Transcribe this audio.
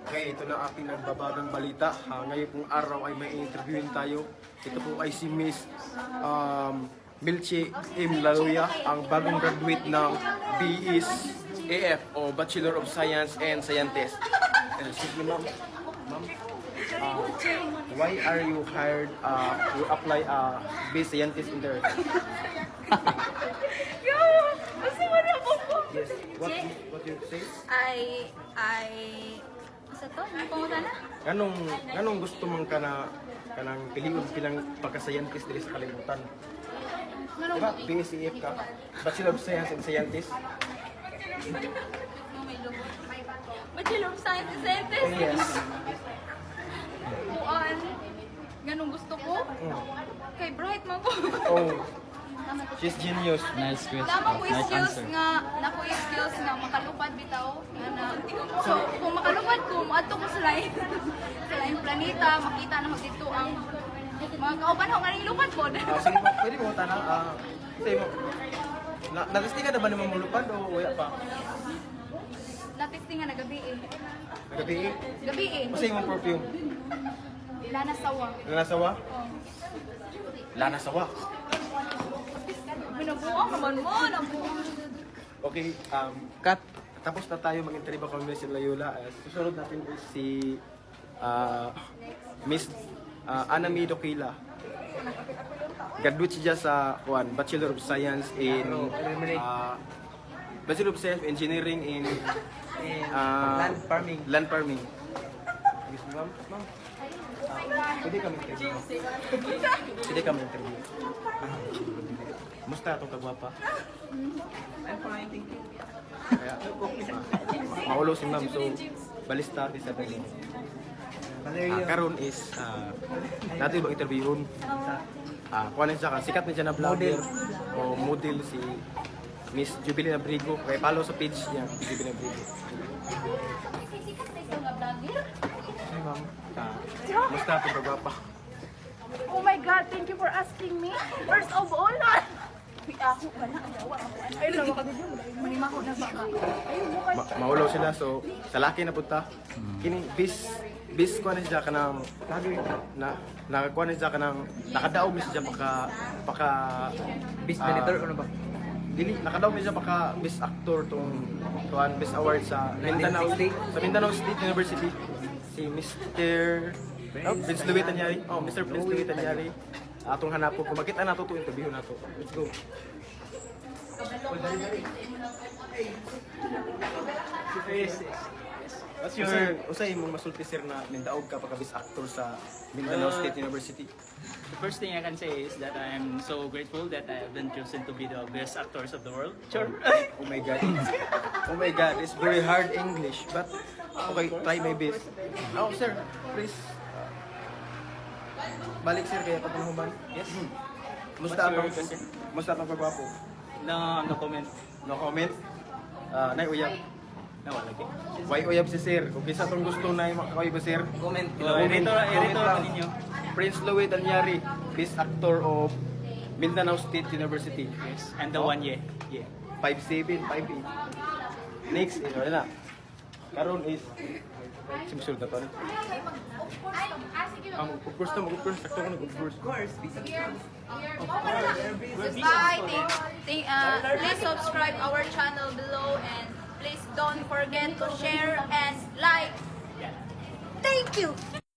Okay, ito na ating nagbabagang balita. Ngayon pong araw ay may interviewin tayo. Ito po ay si Miss Milche M. Laluya, ang bagong graduate ng BEs AF o Bachelor of Science and Scientist. Excuse me, ma'am. Ma'am, why are you hired to apply be scientist in there? Yes. What you say? Sa to, ano pangutan na? Ganong gusto mong kanang piliun bilang pagka-scientist diri sa kalibutan? Diba? BSCF ka? Bachelor of Science and Scientist? Bachelor of Science and Scientist? Yes. Buwan. Ganun gusto ko? Kay Bright man ko. Oh, she's genius. Nice question. Tama ko Nice skills answer. nga, nako skills nga makalupad bitaw. So, kung makalupad ko, maadto ko sa lain. Sa lain planeta, makita na dito ang mga kauban ho nga ning lupad po. Sige mo, pwede mo tanang, say mo, nag-testing ka na ba naman mulupad o wala pa? Natesting nga na gabi eh. Gabi eh? Gabi eh. Masay mo perfume? Lana sawa. Lanasawa? Oh. Lanasawa. Binabuang naman mo, nabuang. Okay, cut. Tapos na tayo mag-interview kay Miss Loyola. Susunod natin is si Miss Anami Dokila. Graduate siya sa Bachelor of Science in Bachelor of Science Engineering in Land farming. Yes, ma'am. Ma'am. Pwede kami interview. Pwede kami interview. Musta itong kagwapa? I'm fine, thank you. Kaya, maulo si ma'am, so balista di sa tayo. Karon is, natin bang interviewon? Kuha na siya ka, sikat na siya na vlogger o model si Miss Jubilin Abrigo. Kaya follow sa page niya, Jubilin Abrigo. Hey ma'am, musta itong kagwapa? Oh my God, thank you for asking me. First of all, ako ka na, ayawa ako. Ay, lang ako dito. Manimaho na baka. Maulaw sila, so sa laki na punta. Kini bis ko na siya kanang nakakuha na siya kanang nakadaog na siya paka bis editor ano ba? Dili nakadaog na siya paka best actor tong best award sa Mindanao State University. Si Mr. Prince Louis Tanyari. Oh, Mr. Prince Louis Tanyari. Atong hanapon kung makita nato to interview nato. Let's go. What's your usay mong masulti sir na mindaog ka pagka-best actor sa Mindanao State University? The first thing I can say is that I am so grateful that I have been chosen to be the best actors of the world. Sure. Oh my god. Oh my god, it's very hard English but okay, try my best. Oh sir, please. Balik sir kaya pagpahuman. Yes. Musta ang pagwapo? No comment. No comment? Nay uyab. No, lagi. Why uyab si sir? Kung kisa tong gusto na makakaway ba sir? Comment. Comment Irito lang. ninyo. Prince Louis Tanyari, best actor of Mindanao State University. Yes. And the one yeah. 5'7", 5'8". Next, wala na. Karon is simsul na to. Mag-course na, mag-course. Sakto ko nag-course. Bye. Please subscribe our channel below and please don't forget to share and like. Thank you.